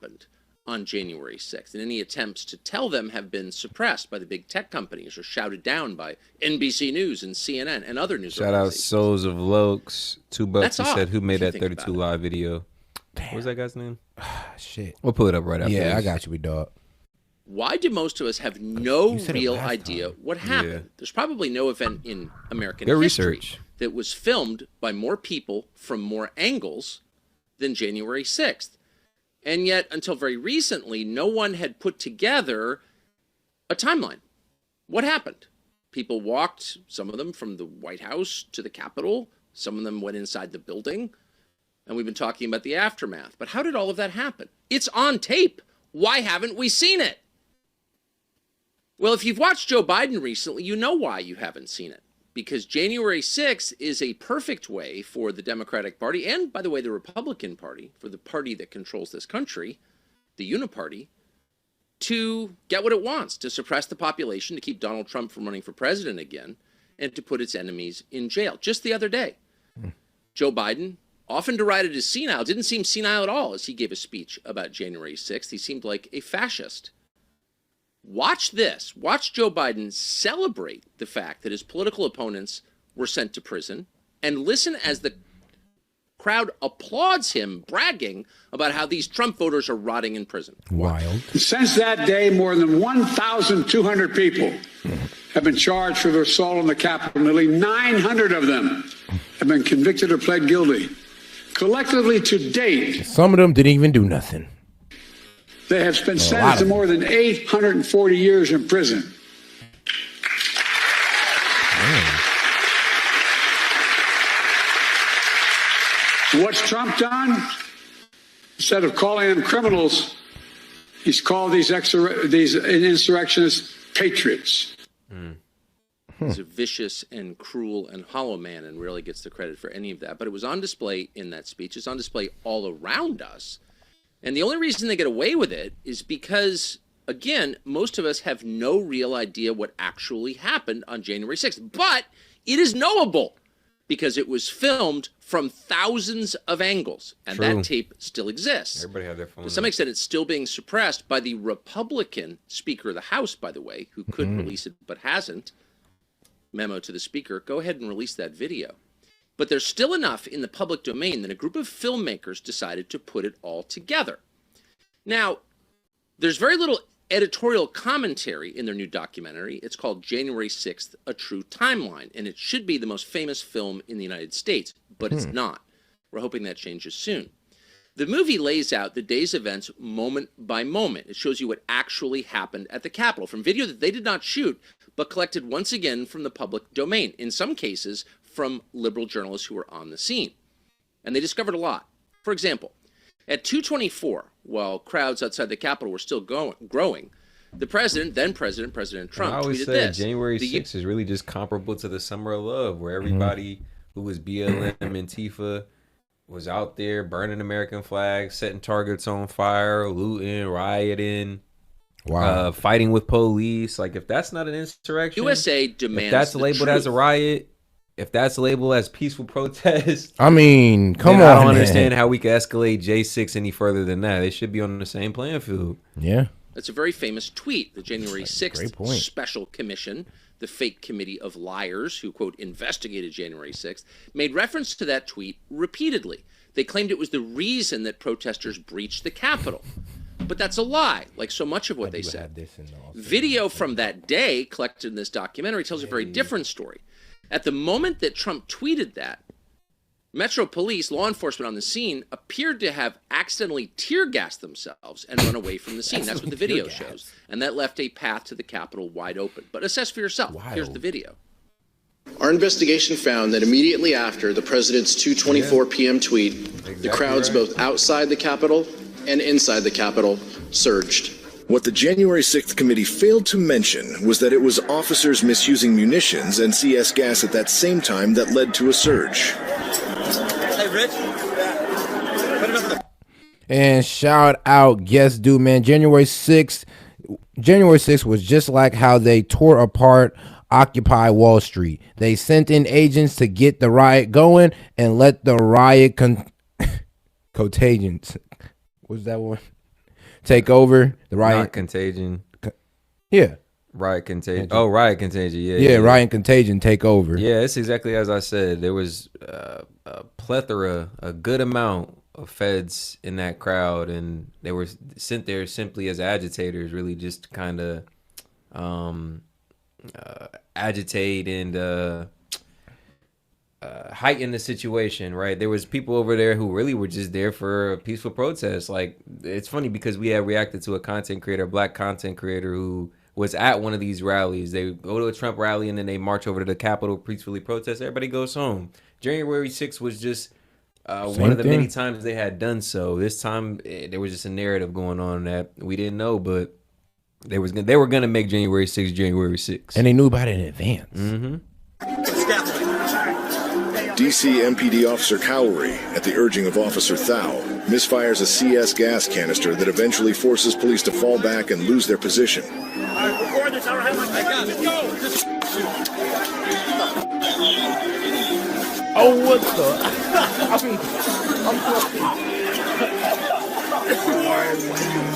happened on January 6th, and any attempts to tell them have been suppressed by the big tech companies or shouted down by NBC News and CNN and other news Shout out Souls of Lokes. $2. He said, who made that 32 Live video? Damn. What was that guy's name? Shit. We'll pull it up right after this. I got you, big dog. Why do most of us have no real idea what happened? Yeah. There's probably no event in American history that was filmed by more people from more angles than January 6th. And yet, until very recently, no one had put together a timeline. What happened? People walked, some of them from the White House to the Capitol. Some of them went inside the building. And we've been talking about the aftermath. But how did all of that happen? It's on tape. Why haven't we seen it? Well, if you've watched Joe Biden recently, you know why you haven't seen it. Because January 6th is a perfect way for the Democratic Party, and by the way, the Republican Party, for the party that controls this country, the Uniparty, to get what it wants, to suppress the population, to keep Donald Trump from running for president again, and to put its enemies in jail. Just the other day, Joe Biden, often derided as senile, didn't seem senile at all as he gave a speech about January 6th. He seemed like a fascist. Watch this. Watch Joe Biden celebrate the fact that his political opponents were sent to prison, and listen as the crowd applauds him, bragging about how these Trump voters are rotting in prison. Wild. Since that day, more than 1,200 people have been charged for their assault on the Capitol. Nearly 900 of them have been convicted or pled guilty. Collectively to date, some of them didn't even do nothing. They have been sentenced to more than 840 years in prison. What's Trump done? Instead of calling them criminals, he's called these insurrectionists patriots. He's a vicious and cruel and hollow man and rarely gets the credit for any of that. But it was on display in that speech. It's on display all around us. And the only reason they get away with it is because, again, most of us have no real idea what actually happened on January 6th. But it is knowable because it was filmed from thousands of angles. And that tape still exists. Everybody had their phone. To some extent, it's still being suppressed by the Republican Speaker of the House, by the way, who could release it but hasn't. Memo to the Speaker, go ahead and release that video. But there's still enough in the public domain that a group of filmmakers decided to put it all together. Now, there's very little editorial commentary in their new documentary. It's called January 6th, A True Timeline, and it should be the most famous film in the United States, but it's not. We're hoping that changes soon. The movie lays out the day's events moment by moment. It shows you what actually happened at the Capitol from video that they did not shoot, but collected once again from the public domain, in some cases from liberal journalists who were on the scene. And they discovered a lot. For example, at 2:24, while crowds outside the Capitol were still growing, the president, then President Trump, I always tweeted said this. January 6th is really just comparable to the Summer of Love, where everybody who was BLM and Antifa was out there burning American flags, setting targets on fire, looting, rioting, fighting with police. Like, if that's not an insurrection, USA demands if that's labeled truth. as a riot, if that's labeled as peaceful protest, I mean, come on, I don't understand how we can escalate J6 any further than that. They should be on the same playing field. Yeah. That's a very famous tweet. The January 6th Special Commission, the fake committee of liars who, quote, investigated January 6th, made reference to that tweet repeatedly. They claimed it was the reason that protesters breached the Capitol. But that's a lie, like so much of what they said. Video from that day collected in this documentary tells a very different story. At the moment that Trump tweeted that, Metro Police, law enforcement on the scene, appeared to have accidentally tear gassed themselves and run away from the scene. That's what the video shows. And that left a path to the Capitol wide open. But assess for yourself. Here's the video. Our investigation found that immediately after the president's 2:24 p.m. tweet, the crowds both outside the Capitol and inside the Capitol surged. What the January 6th committee failed to mention was that it was officers misusing munitions and CS gas at that same time that led to a surge. Hey, Rich. And shout out, yes, dude, man. January 6th was just like how they tore apart Occupy Wall Street. They sent in agents to get the riot going and let the riot contagions. What's that one? take over. The riot. Not Contagion. Yeah. Riot Contagion. Oh, Riot Contagion. Yeah, Riot and Contagion take over. Yeah, it's exactly as I said. There was a plethora, a good amount of feds in that crowd, and they were sent there simply as agitators, really just to kind of agitate and heighten the situation, right? There was people over there who really were just there for a peaceful protest. Like, it's funny because we had reacted to a black content creator who was at one of these rallies. They go to a Trump rally and then they march over to the Capitol, peacefully protest. Everybody goes home. January 6th was just one of the many times they had done so. This time there was just a narrative going on that we didn't know, but they were going to make January 6th January 6th. And they knew about it in advance. Mm-hmm. D.C. MPD Officer Cowrie, at the urging of Officer Thao, misfires a CS gas canister that eventually forces police to fall back and lose their position. Oh, what the?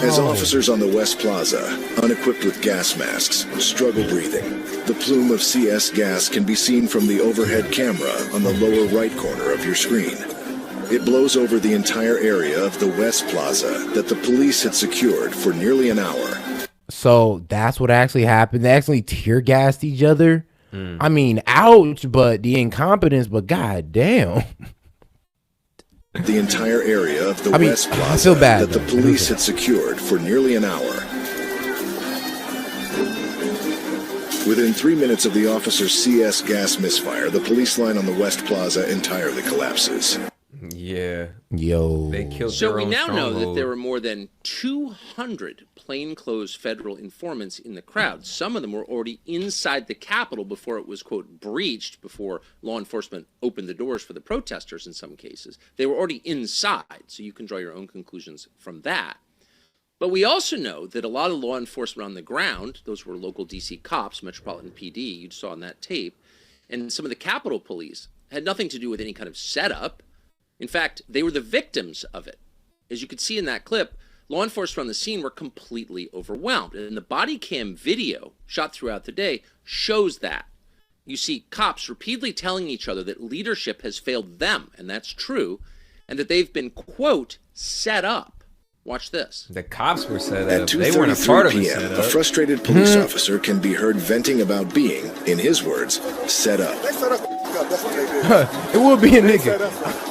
As officers on the West Plaza, unequipped with gas masks, struggle breathing, the plume of CS gas can be seen from the overhead camera on the lower right corner of your screen. It blows over the entire area of the West Plaza that the police had secured for nearly an hour. So that's what actually happened. They actually tear gassed each other. I mean, ouch, but the incompetence, but goddamn. The entire area of the West Plaza that the police had secured for nearly an hour. Within 3 minutes of the officer's CS gas misfire, the police line on the West Plaza entirely collapses. Yeah. Yo. They killed So their we own now know that stronghold. there were more than 200 plainclothes federal informants in the crowd. Some of them were already inside the Capitol before it was, quote, breached, before law enforcement opened the doors for the protesters in some cases. They were already inside, so you can draw your own conclusions from that. But we also know that a lot of law enforcement on the ground, those were local D.C. cops, Metropolitan PD, you saw on that tape, and some of the Capitol Police had nothing to do with any kind of setup. In fact, they were the victims of it. As you could see in that clip, law enforcement on the scene were completely overwhelmed. And the body cam video shot throughout the day shows that. You see cops repeatedly telling each other that leadership has failed them, and that's true, and that they've been, quote, set up. Watch this. The cops were set At up. They weren't a 2:33 part of p.m., it. a frustrated police officer can be heard venting about being, in his words, set up. They set up. That's what they did. It would be a nigga.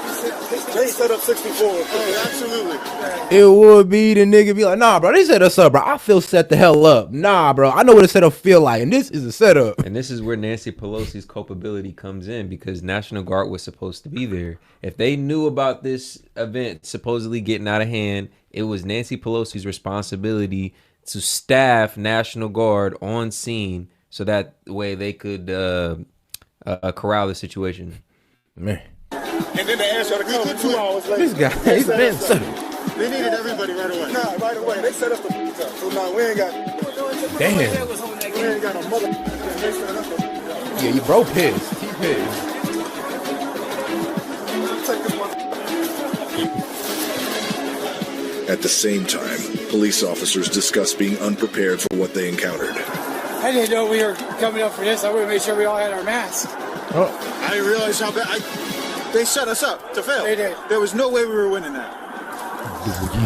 They set up 64. Oh, absolutely. It would be the nigga be like, nah, bro, they set us up, bro. I feel set the hell up. Nah, bro, I know what a setup feel like, and this is a setup. And this is where Nancy Pelosi's culpability comes in, because National Guard was supposed to be there. If they knew about this event supposedly getting out of hand, it was Nancy Pelosi's responsibility to staff National Guard on scene so that way they could corral the situation. Man. And then they asked y'all to come 2 hours later. This guy, he's been set up. They needed everybody right away. Nah, right away. They set up the up. So now we ain't got. Damn. We ain't got no mother. They set up Yeah, you bro pissed. He pissed. Take this one. At the same time, police officers discuss being unprepared for what they encountered. I didn't know we were coming up for this. I would have made sure we all had our masks. Oh. I didn't realize how bad. They set us up to fail. They did. There was no way we were winning that.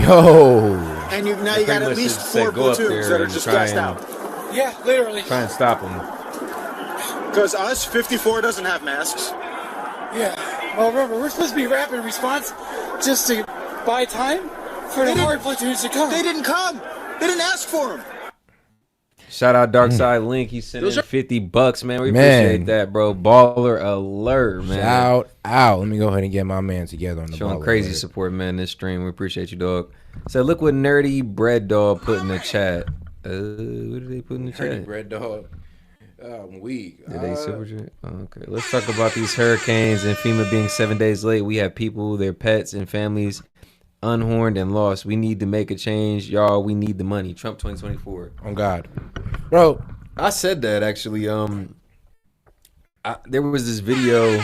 Now And now you got at least 4 platoons that are just gassed out. Yeah, literally. Try and stop them. Because us, 54 doesn't have masks. Yeah. Well, remember, we're supposed to be rapid response just to buy time for the hard platoons to come. They didn't come. They didn't ask for them. Shout out Darkside Link. He sent in $50, man. We appreciate that, bro. Baller alert, man. Shout out. Let me go ahead and get my man together on the Showing baller crazy alert. support, man, this stream. We appreciate you, dog. So look what Nerdy Bread Dog put in the chat. What did they put in the chat? Bread dog. I'm weak. Did they super chat? Okay. Let's talk about these hurricanes and FEMA being 7 days late. We have people, their pets, and families unhorned and lost. We need to make a change, y'all. We need the money. Trump 2024. Oh God, bro. I said that actually. There was this video,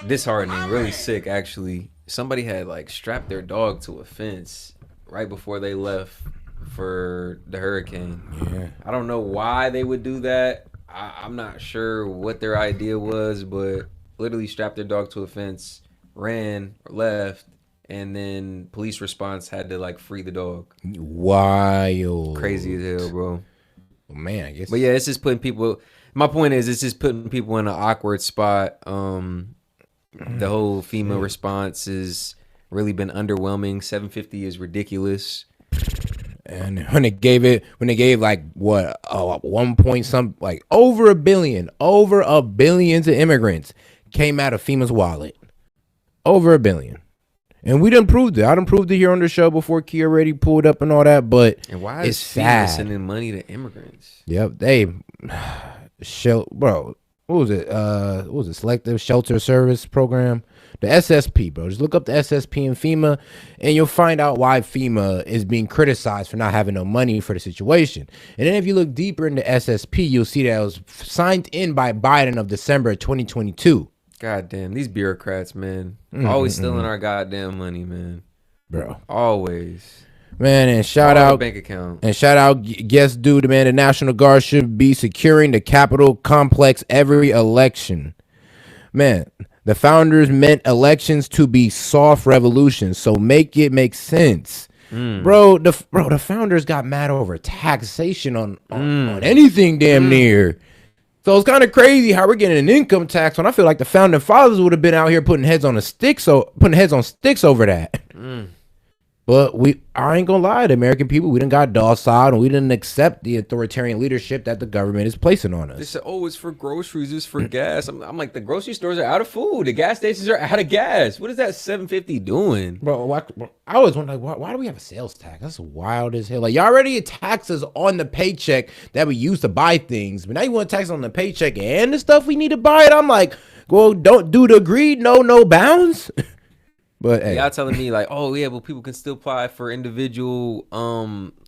disheartening, really sick. Actually, somebody had like strapped their dog to a fence right before they left for the hurricane. Yeah. I don't know why they would do that. I'm not sure what their idea was, but literally strapped their dog to a fence, ran, left, and then police response had to like free the dog. Wild. Crazy as hell, bro. Man, I guess. But yeah, it's just putting people. My point is, it's just putting people in an awkward spot. The whole FEMA response has really been underwhelming. $750 is ridiculous. And when they gave like what 1 point some, like over a billion to immigrants came out of FEMA's wallet, over $1 billion, and we done proved it. I done proved it here on the show before. Key already pulled up and all that, but and why it's is FEMA sad. sending money to immigrants? Yep, they bro. What was it? Selective Shelter Service Program, the SSP, bro. Just look up the SSP and FEMA, and you'll find out why FEMA is being criticized for not having no money for the situation. And then if you look deeper into SSP, you'll see that it was signed in by Biden of December 2022. God damn, these bureaucrats, man. Always stealing our goddamn money, man. Bro. Always. Man, and shout out bank account. And shout out guest dude, man. The National Guard should be securing the Capitol complex every election. Man, the founders meant elections to be soft revolutions, so make it make sense. Bro, the founders got mad over taxation on anything damn near. So it's kind of crazy how we're getting an income tax when I feel like the founding fathers would have been out here putting heads on sticks over that. But I ain't gonna lie, the American people, we done got docile and we didn't accept the authoritarian leadership that the government is placing on us. They said, oh, it's for groceries, it's for gas. I'm like, the grocery stores are out of food. The gas stations are out of gas. What is that $750 doing? Bro, I always wonder, like, why do we have a sales tax? That's wild as hell. Like, y'all already tax us on the paycheck that we use to buy things, but now you want to tax on the paycheck and the stuff we need to buy it. I'm like, well, don't do the greed, no bounds. But hey. Y'all telling me like, oh yeah, but people can still apply for individual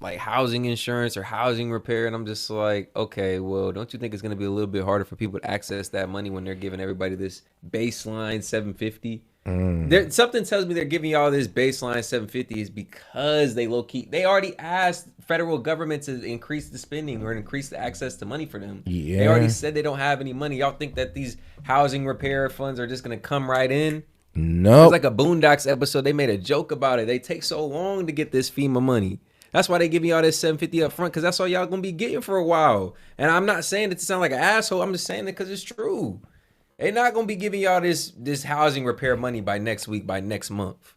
like housing insurance or housing repair, and I'm just like, okay, well, don't you think it's gonna be a little bit harder for people to access that money when they're giving everybody this baseline $750? Something tells me they're giving y'all this baseline $750 is because they they already asked federal government to increase the spending or increase the access to money for them. Yeah. They already said they don't have any money. Y'all think that these housing repair funds are just gonna come right in? No, it's like a Boondocks episode. They made a joke about it. They take so long to get this FEMA money. That's why they give y'all this $750 up front, because that's all y'all gonna be getting for a while. And I'm not saying it to sound like an asshole. I'm just saying it because it's true. They're not gonna be giving y'all this housing repair money by next week, by next month.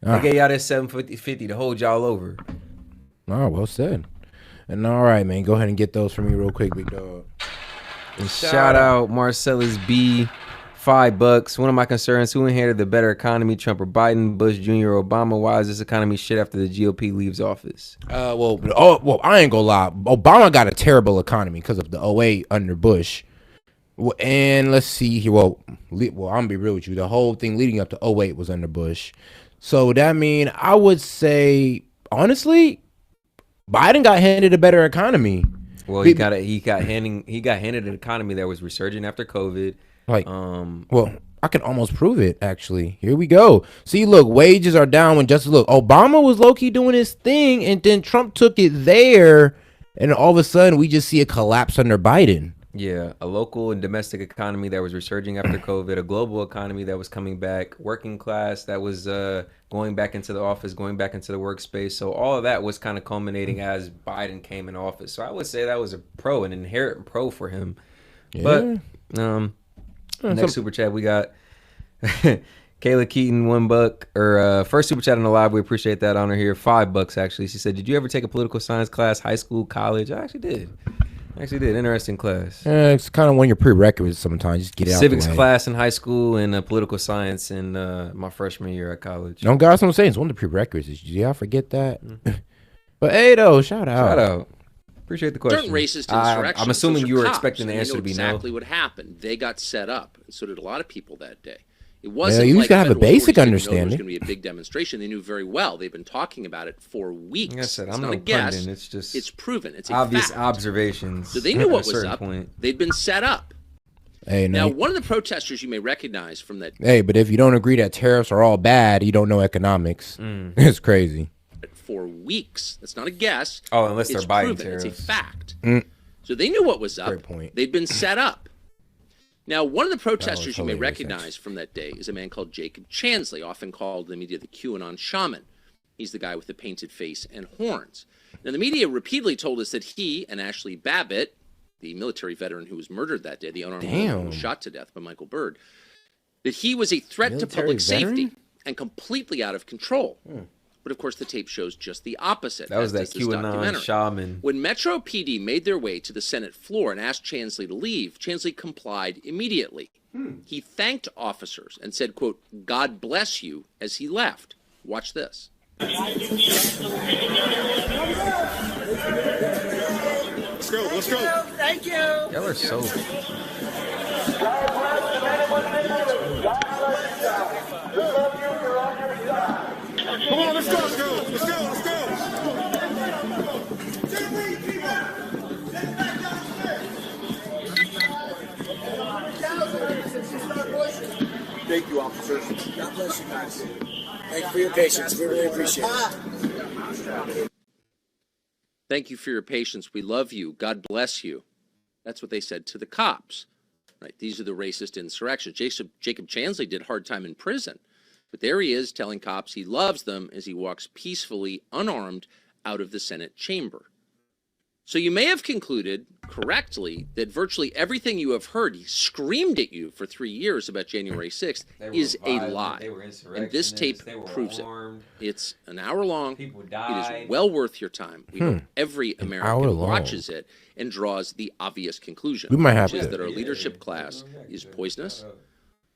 They gave y'all this $750 to hold y'all over. Oh, well said. And all right, man, go ahead and get those for me real quick, big dog. And shout out Marcellus B. $5. One of my concerns: who inherited the better economy, Trump or Biden, Bush Jr. or Obama? Why is this economy shit after the GOP leaves office? Well, I ain't gonna lie. Obama got a terrible economy because of the 2008 under Bush. And let's see here. Well, I'm gonna be real with you. The whole thing leading up to 2008 was under Bush. So that mean I would say honestly, Biden got handed a better economy. Well, he got handed an economy that was resurging after COVID. Like, well, I can almost prove it, actually. Here we go. See, look, wages are down when Obama was low-key doing his thing, and then Trump took it there, and all of a sudden, we just see a collapse under Biden. Yeah, a local and domestic economy that was resurging after COVID, a global economy that was coming back, working class that was going back into the office, going back into the workspace. So all of that was kind of culminating as Biden came in office. So I would say that was an inherent pro for him. Yeah. But, next super chat we got Kayla Keaton, $1 or first super chat on the live. We appreciate that honor here. $5 actually. She said, "Did you ever take a political science class, high school, college?" I actually did. Interesting class. It's kind of one of your prerequisites sometimes. Just get it out. Civics class in high school and political science in my freshman year at college. Don't guys, what I'm saying, it's one of the prerequisites. Did y'all forget that? But hey, though, shout out. Appreciate the question. During racist insurrections, I'm assuming you were expecting the answer to be exactly no. what happened. They got set up, and so did a lot of people that day. It wasn't you like gotta have a basic understanding. There was going to be a big demonstration. They knew very well. They've been talking about it for weeks. Like I said, it's I'm not no a guess. pundit. It's just it's proven. It's a obvious fact. Observations. So they knew what was up. Point. They'd been set up. Hey, now, one of the protesters you may recognize from that. Hey, but if you don't agree that tariffs are all bad, you don't know economics. It's crazy. for weeks. That's not a guess. Oh, unless they're buying proven. tariffs. It's a fact. So they knew what was up. Great point. They'd been set up. Now, one of the protesters you may recognize from that day is a man called Jacob Chansley, often called in the media the QAnon shaman. He's the guy with the painted face and horns. Now, the media repeatedly told us that he and Ashley Babbitt, the military veteran who was murdered that day, the unarmed man who was shot to death by Michael Byrd, that he was a threat to public safety and completely out of control. But, of course, the tape shows just the opposite. That was that QAnon shaman. When Metro PD made their way to the Senate floor and asked Chansley to leave, Chansley complied immediately. He thanked officers and said, quote, "God bless you," as he left. Watch this. Let's go. Let's go. Thank you. Y'all are so. Come on, let's go. Let's go. Let's go. Let's go. Thank you, officers. God bless you guys. Thank you for your patience. We really appreciate it. Thank you for your patience. We love you. God bless you. That's what they said to the cops. Right? These are the racist insurrections. Jacob Chansley did hard time in prison. But there he is telling cops he loves them as he walks peacefully, unarmed, out of the Senate chamber. So you may have concluded correctly that virtually everything you have heard, he screamed at you for 3 years about January 6th, is a lie. And this tape proves it. It's an hour long. People died. It is well worth your time. We hope every American watches it and draws the obvious conclusion, which is that our leadership class is poisonous,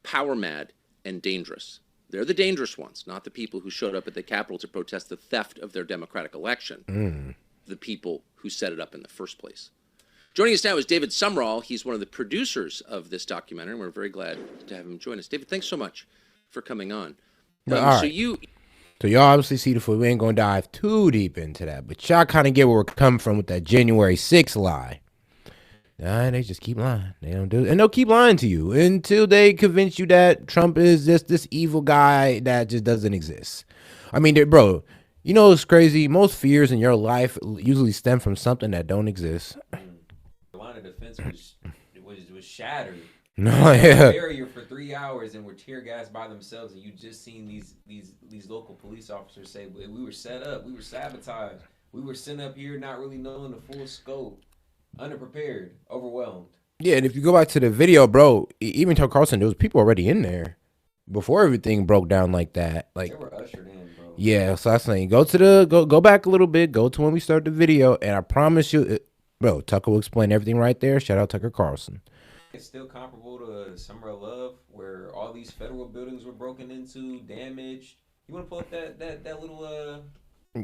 power mad, and dangerous. They're the dangerous ones, not the people who showed up at the Capitol to protest the theft of their democratic election. The people who set it up in the first place. Joining us now is David Sumrall. He's one of the producers of this documentary, and we're very glad to have him join us. David, thanks so much for coming on. So y'all obviously see the footage. We ain't gonna dive too deep into that, but y'all kind of get where we're coming from with that January 6th lie. They just keep lying. They don't do it, and they'll keep lying to you until they convince you that Trump is just this evil guy that just doesn't exist. I mean, bro. You know what's crazy? Most fears in your life usually stem from something that don't exist. The line of defense was shattered. No, yeah. Barrier for 3 hours and were tear gassed by themselves, and you just seen these local police officers say, "We were set up, we were sabotaged, we were sent up here not really knowing the full scope, underprepared, overwhelmed." Yeah, and if you go back to the video, bro, even Tucker Carlson, there was people already in there before everything broke down like that. Like they were ushered in. Yeah, so I was saying, go back a little bit, go to when we start the video, and I promise you, bro, Tucker will explain everything right there. Shout out Tucker Carlson. It's still comparable to Summer of Love, where all these federal buildings were broken into, damaged. You want to pull up that little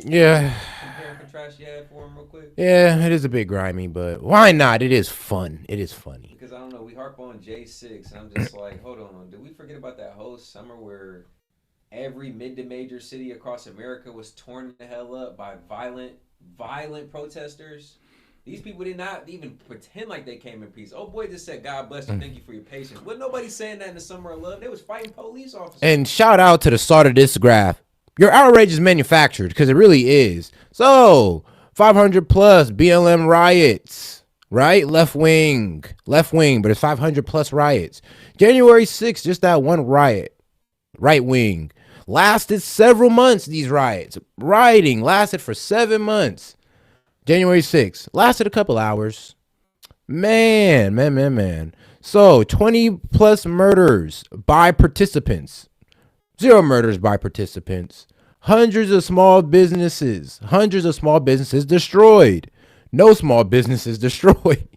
yeah, compare and contrast you had for him real quick? Yeah, it is a bit grimy, but why not? It is fun. It is funny. Because I don't know, we harp on J6, and I'm just like, hold on, did we forget about that whole summer where every mid to major city across America was torn the hell up by violent protesters? These people did not even pretend like they came in peace. Oh boy, just said, "God bless you, thank you for your patience." Wasn't nobody saying that in the summer of love. They was fighting police officers. And shout out to the start of this graph. Your outrage is manufactured, because it really is. So 500 plus BLM riots, right? Left wing, but it's 500 plus riots. January 6th, just that one riot, right wing. Lasted several months, these riots. Rioting lasted for 7 months. January 6th lasted a couple hours. Man. So 20 plus murders by participants. 0 murders by participants. Hundreds of small businesses destroyed. No small businesses destroyed.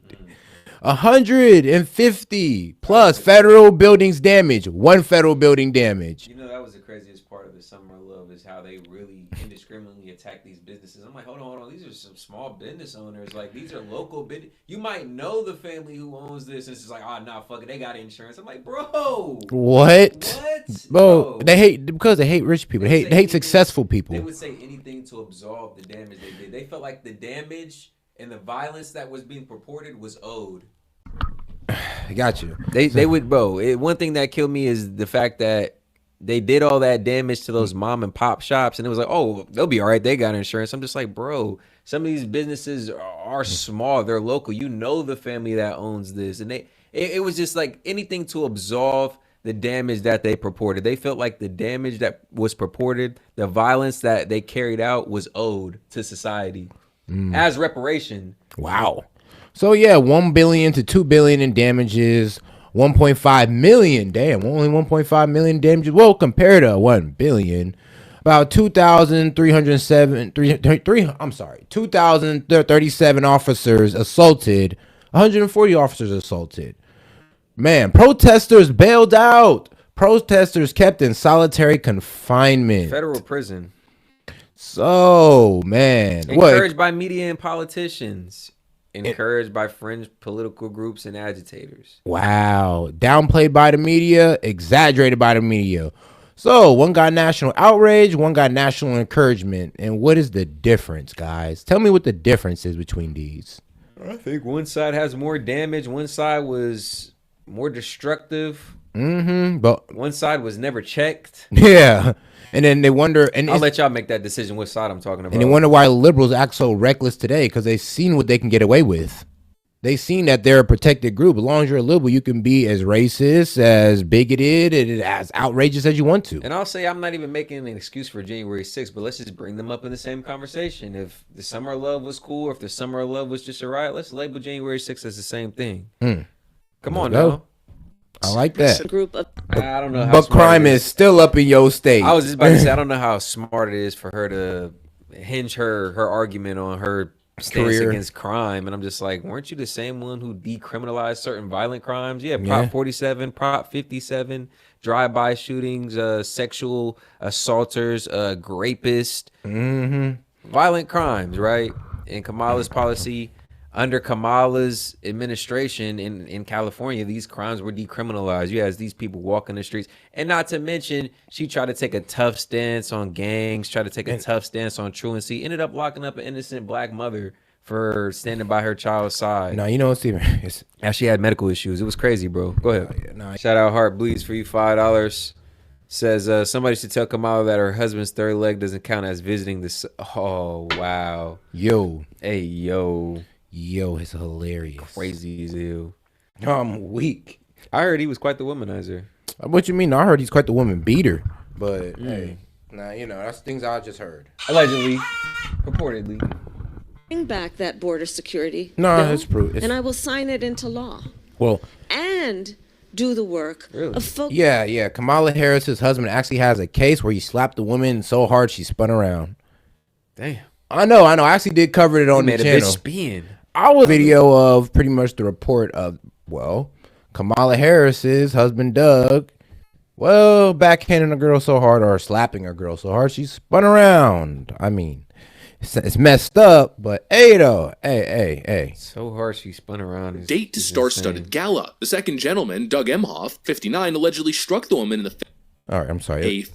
150 plus federal buildings damaged. 1 federal building damaged. You know, that was the craziest part of the summer of love, is how they really indiscriminately attack these businesses. I'm like, hold on. These are some small business owners. Like, these are local business. You might know the family who owns this, and it's just like, oh, nah, fuck it, they got insurance. I'm like, bro. What? Bro, they hate rich people. They hate successful people. They would say anything to absolve the damage they did. They felt like the damage and the violence that was being purported was owed. I got you. They would, bro. One thing that killed me is the fact that they did all that damage to those mom and pop shops, and it was like, oh, they'll be all right. They got insurance. I'm just like, bro, some of these businesses are small. They're local. You know the family that owns this, and it was just like anything to absolve the damage that they purported. They felt like the damage that was purported, the violence that they carried out, was owed to society as reparation. Wow. So yeah, $1 billion to $2 billion in damages. 1.5 million, damn, only 1.5 million damages. Well, compared to 1 billion, about 2,37 officers assaulted, 140 officers assaulted. Man, protesters bailed out. Protesters kept in solitary confinement. Federal prison. So, man. Encouraged by media and politicians. Encouraged by fringe political groups and agitators. Wow. Downplayed by the media, exaggerated by the media. So, one got national outrage, one got national encouragement. And what is the difference, guys? Tell me what the difference is between these. I think one side has more damage. One side was more destructive. But one side was never checked. Yeah. And then they wonder, and I'll let y'all make that decision which side I'm talking about. And they wonder why liberals act so reckless today, because they've seen what they can get away with. They've seen that they're a protected group. As long as you're a liberal, you can be as racist, as bigoted, and as outrageous as you want to. And I'll say I'm not even making an excuse for January 6th, but let's just bring them up in the same conversation. If the Summer of Love was cool, or if the Summer of Love was just a riot, let's label January 6th as the same thing. Come on now. I like that. Group of I don't know how but crime is still up in your state. I was just about to say, I don't know how smart it is for her to hinge her argument on her stance against crime. And I'm just like, weren't you the same one who decriminalized certain violent crimes? Yeah, Prop 47, Prop 57, drive-by shootings, sexual assaulters, rapists, violent crimes, right? And Kamala's policy, under Kamala's administration in California, these crimes were decriminalized. You had these people walking the streets. And not to mention, she tried to take a tough stance on gangs, tried to take a tough stance on truancy, ended up locking up an innocent black mother for standing by her child's side. No, you know what, Steven? Now she had medical issues. It was crazy, bro. Go ahead. Shout out Heart Bleeds for you, $5. Says somebody should tell Kamala that her husband's third leg doesn't count as visiting the... Oh, wow. Yo. Hey, yo. Yo, it's hilarious. Crazy as hell. I'm weak. I heard he was quite the womanizer. What you mean? I heard he's quite the woman beater. But hey, nah, you know, that's things I just heard. Allegedly, purportedly. Bring back that border security. No, it's true. And I will sign it into law. Well, and do the work of yeah. Kamala Harris's husband actually has a case where he slapped the woman so hard she spun around. Damn. I know. I actually did cover it on the channel. Made a bitch spin. I was a video of pretty much the report of, well, Kamala Harris's husband, Doug, well, backhanding a girl so hard or slapping a girl so hard she spun around. I mean, it's messed up, but hey, though. Hey. So hard she spun around. Date to star-studded gala. The second gentleman, Doug Emhoff, 59, allegedly struck the woman in the face. All right, I'm sorry.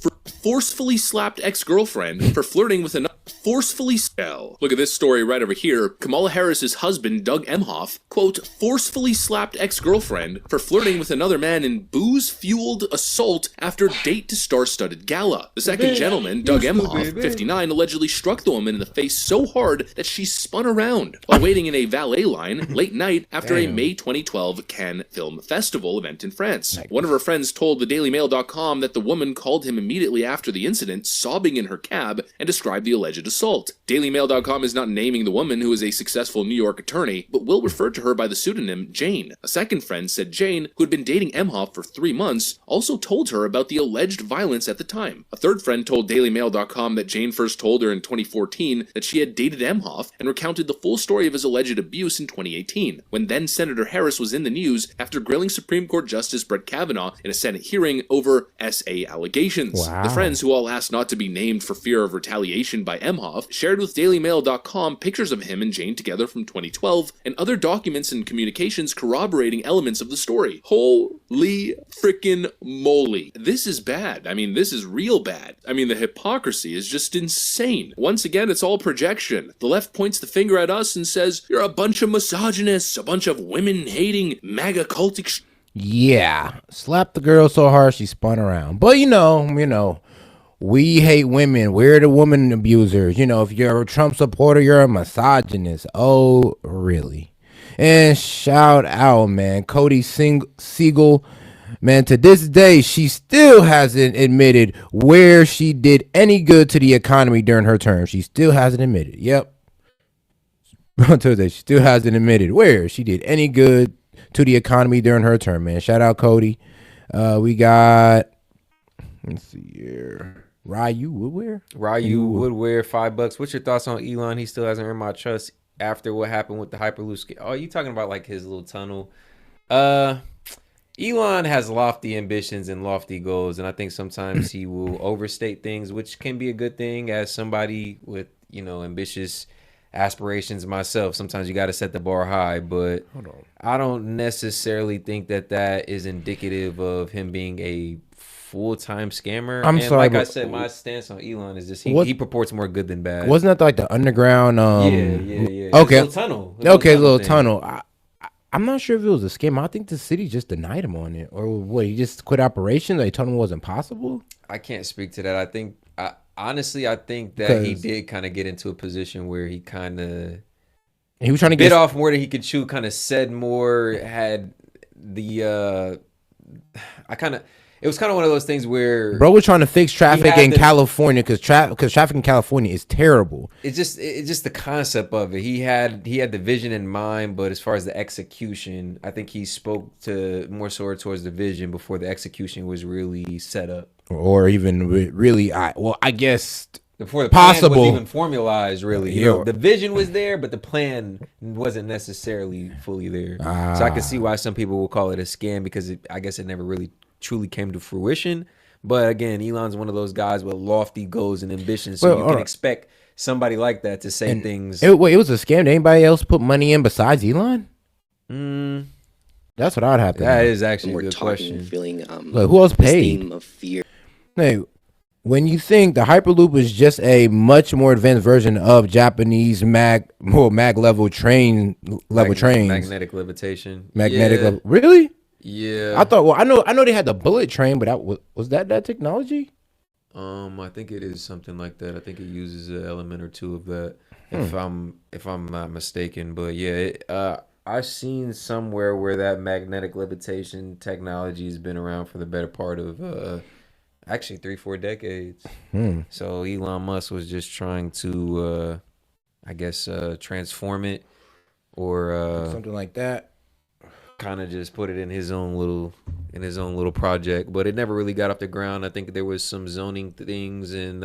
Forcefully slapped ex-girlfriend for flirting with another. Forcefully spell. Look at this story right over here. Kamala Harris's husband, Doug Emhoff, quote, forcefully slapped ex-girlfriend for flirting with another man in booze-fueled assault after date to star-studded gala. The second gentleman, Doug Emhoff, 59, allegedly struck the woman in the face so hard that she spun around while waiting in a valet line late night after a May 2012 Cannes Film Festival event in France. One of her friends told thedailymail.com that the woman called him immediately after the incident, sobbing in her cab, and described the alleged assault. DailyMail.com is not naming the woman, who is a successful New York attorney, but will refer to her by the pseudonym Jane. A second friend said Jane, who had been dating Emhoff for 3 months, also told her about the alleged violence at the time. A third friend told DailyMail.com that Jane first told her in 2014 that she had dated Emhoff and recounted the full story of his alleged abuse in 2018, when then Senator Harris was in the news after grilling Supreme Court Justice Brett Kavanaugh in a Senate hearing over SA allegations. Wow. The friends, who all asked not to be named for fear of retaliation by Emhoff, shared with DailyMail.com pictures of him and Jane together from 2012 and other documents and communications corroborating elements of the story. Holy frickin' moly. This is bad. I mean, this is real bad. I mean, the hypocrisy is just insane. Once again, it's all projection. The left points the finger at us and says, you're a bunch of misogynists, a bunch of women-hating, MAGA cultic Yeah, slapped the girl so hard she spun around. But you know, we hate women. We're the woman abusers. You know, if you're a Trump supporter, you're a misogynist. Oh, really? And shout out, man, Cody Siegel. Man, to this day, she still hasn't admitted where she did any good to the economy during her term. She still hasn't admitted. Yep. On Tuesday, she still hasn't admitted where she did any good to the economy during her term, man. Shout out, Cody. We got, let's see here. Ryu Woodware? Ryu Woodware, $5. What's your thoughts on Elon? He still hasn't earned my trust after what happened with the Hyperloop. Oh, you talking about like his little tunnel? Elon has lofty ambitions and lofty goals, and I think sometimes he will overstate things, which can be a good thing as somebody with, ambitious aspirations myself. Sometimes you got to set the bar high, but I don't necessarily think that is indicative of him being a full-time scammer. Like I said, my stance on Elon is just he purports more good than bad. Wasn't that like the underground? Yeah. Okay, little tunnel. I'm not sure if it was a scam. I think the city just denied him on it, or what? He just quit operations. They told him it wasn't possible. I can't speak to that. I think honestly, I think that he did kind of get into a position where he was trying to bit off more than he could chew. Kind of said more. Had the it was kind of one of those things where bro was trying to fix traffic in California because traffic in California is terrible. It's just the concept of it. He had the vision in mind, but as far as the execution, I think he spoke to more so towards the vision before the execution was really set up, or even really. I guess before the plan was even formalized. Really, the vision was there, but the plan wasn't necessarily fully there. So I can see why some people will call it a scam because I guess it never really truly came to fruition. But again, Elon's one of those guys with lofty goals and ambitions, so you can expect somebody like that to say things. It was a scam. Did anybody else put money in besides Elon? That's what I'd happen. That is actually a good question. Feeling, who else paid? Of fear. Hey, when you think the Hyperloop is just a much more advanced version of Japanese mag level trains, magnetic levitation, really? Yeah, I thought. Well, I know they had the bullet train, but was that technology? I think it is something like that. I think it uses an element or two of that, if I'm not mistaken. But yeah, I've seen somewhere where that magnetic levitation technology has been around for the better part of actually 3-4 decades. So Elon Musk was just trying to, transform it or something like that. Kind of just put it in his own little project, but it never really got off the ground. I think there was some zoning things, and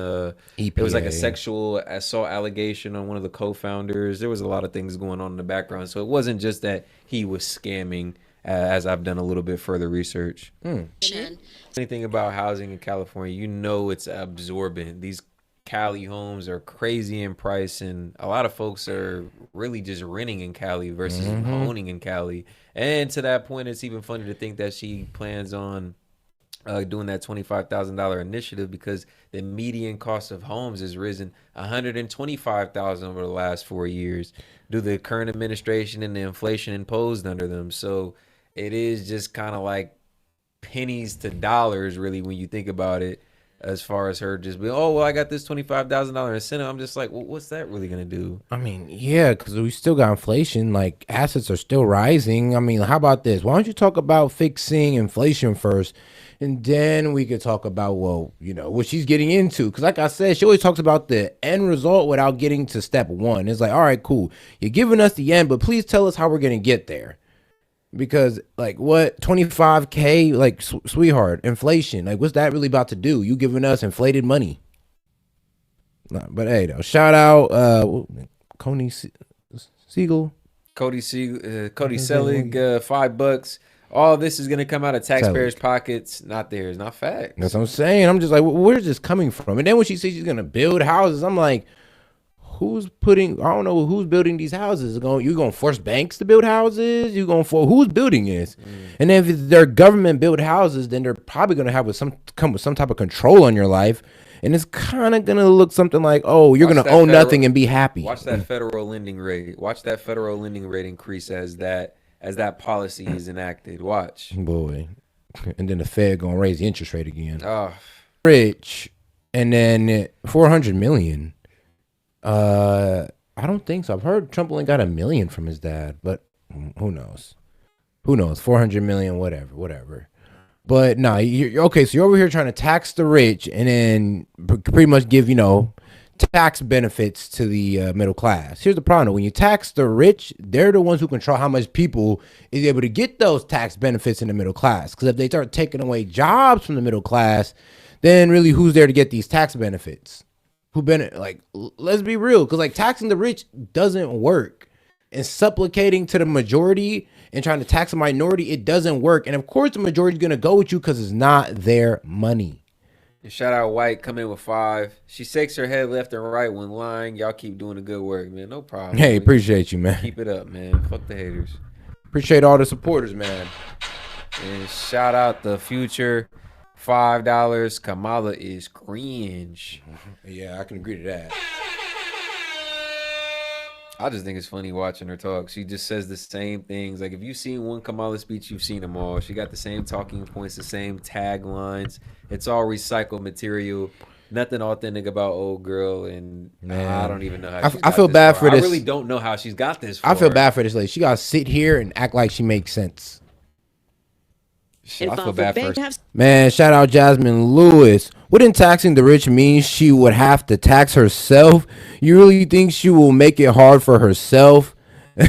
it was like a sexual assault allegation on one of the co-founders. There was a lot of things going on in the background, so it wasn't just that he was scamming. As I've done a little bit further research. Anything about housing in California, it's absorbent. These Cali homes are crazy in price, and a lot of folks are really just renting in Cali versus owning in Cali. And to that point, it's even funny to think that she plans on doing that $25,000 initiative because the median cost of homes has risen $125,000 over the last 4 years due to the current administration and the inflation imposed under them. So it is just kind of like pennies to dollars, really, when you think about it. As far as her just being, I got this $25,000 incentive. I'm just like, well, what's that really going to do? I mean, yeah, because we still got inflation. Like, assets are still rising. I mean, how about this? Why don't you talk about fixing inflation first? And then we could talk about, what she's getting into. Because like I said, she always talks about the end result without getting to step one. It's like, all right, cool. You're giving us the end, but please tell us how we're going to get there. Because, like, what, 25K, like, sweetheart, inflation, like, what's that really about to do? You giving us inflated money. But, hey, though, shout out Cody Siegel. Cody Selig, $5. All this is going to come out of taxpayers' pockets, not theirs, not facts. That's what I'm saying. I'm just like, where's this coming from? And then when she says she's going to build houses, I'm like, I don't know who's building these houses. You going to force banks to build houses? Who's building this? And then if they're government built houses, then they're probably going to come with some type of control on your life. And it's kind of going to look something like, you're going to own nothing and be happy. Watch that federal lending rate. Watch that federal lending rate increase as as that policy is enacted. Watch. Boy. And then the Fed gonna raise the interest rate again. Oh. Rich. And then 400 million. I don't think so. I've heard Trump only got $1 million from his dad, but who knows? 400 million, whatever. But no, okay. So you're over here trying to tax the rich and then pretty much give, tax benefits to the middle class. Here's the problem. When you tax the rich, they're the ones who control how much people is able to get those tax benefits in the middle class. Because if they start taking away jobs from the middle class, then really who's there to get these tax benefits? Let's be real. Because taxing the rich doesn't work. And supplicating to the majority and trying to tax a minority, it doesn't work. And of course the majority is going to go with you because it's not their money. Shout out White coming in with 5. She shakes her head left and right when lying. Y'all keep doing the good work, man. No problem. Hey, appreciate you, man. Keep it up, man. Fuck the haters. Appreciate all the supporters, man. And shout out the future. $5. Kamala is cringe. Yeah, I can agree to that. I just think it's funny watching her talk. She just says the same things. Like, if you've seen one Kamala speech, you've seen them all. She got the same talking points, the same taglines. It's all recycled material. Nothing authentic about old girl. And man, I don't even know how I feel bad for this. I really don't know how she's got this I feel bad for this lady. She got to sit here and act like she makes sense. I feel bad for her. Man, shout out Jasmine Lewis. Wouldn't taxing the rich mean she would have to tax herself? You really think she will make it hard for herself?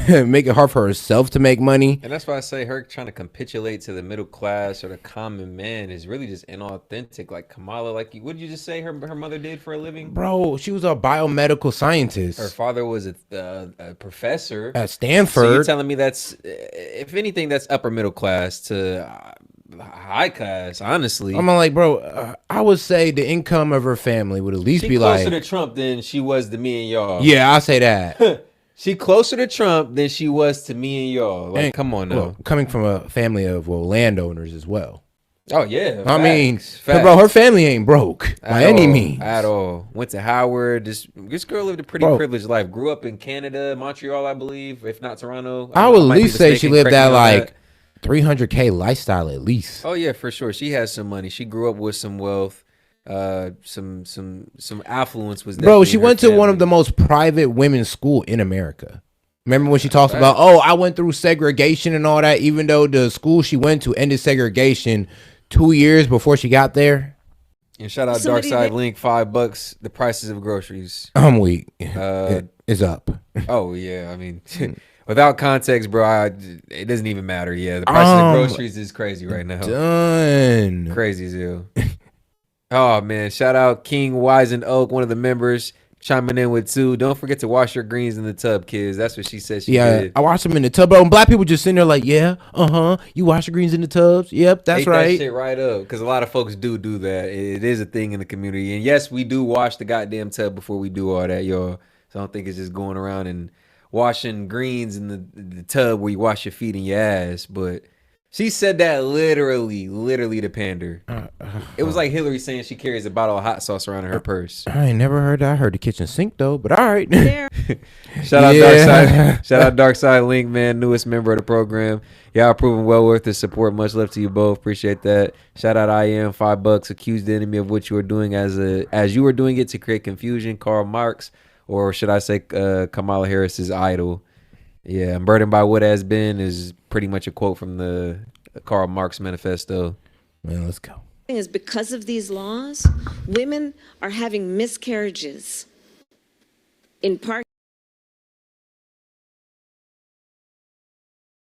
Make it hard for herself to make money? And that's why I say her trying to capitulate to the middle class or the common man is really just inauthentic. Like Kamala, what did you just say her mother did for a living? Bro, she was a biomedical scientist. Her father was a professor at Stanford. So you're telling me that's, if anything, that's upper middle class to high class, honestly. I'm like, bro, I would say the income of her family would at least be closer to Trump than she was to me and y'all. Yeah, I'll say that. She closer to Trump than she was to me and y'all. Like, and, come on now. Well, coming from a family of landowners as well. Oh yeah, I mean, bro, her family ain't broke by any means at all. Went to Howard. This girl lived a pretty privileged life. Grew up in Canada, Montreal, I believe, if not Toronto. I would at least say she lived that like $300K lifestyle at least. Oh yeah, for sure. She has some money. She grew up with some wealth. Some affluence was. Bro, she went to one of the most private women's school in America. Remember when she talks about, I went through segregation and all that, even though the school she went to ended segregation 2 years before she got there. And shout out Darkside Link, $5. The prices of groceries. I'm weak. It's up. Oh yeah, I mean. Without context, bro, it doesn't even matter. Yeah, the prices of groceries is crazy right now. Done. Crazy as hell. Oh, man. Shout out King Wisen Oak, one of the members, chiming in with 2. Don't forget to wash your greens in the tub, kids. That's what she said she did. I washed them in the tub, bro. And black people just sitting there like, yeah, you wash your greens in the tubs? Yep, that's right. That shit right up, because a lot of folks do that. It is a thing in the community. And yes, we do wash the goddamn tub before we do all that, y'all. So I don't think it's just going around and washing greens in the tub where you wash your feet and your ass. But she said that literally to pander. It was like Hillary saying she carries a bottle of hot sauce around in her purse. I ain't never heard that. I heard the kitchen sink though, but all right. Shout out Darkside. Shout out Darkside Link, man, newest member of the program. Y'all proving well worth the support. Much love to you both. Appreciate that. Shout out I Am, $5. Accused the enemy of what you were doing as you were doing it to create confusion. Karl Marx, or should I say Kamala Harris's idol. Yeah, I'm burdened by what has been is pretty much a quote from the Karl Marx manifesto. Man, let's go. Is because of these laws, women are having miscarriages, in part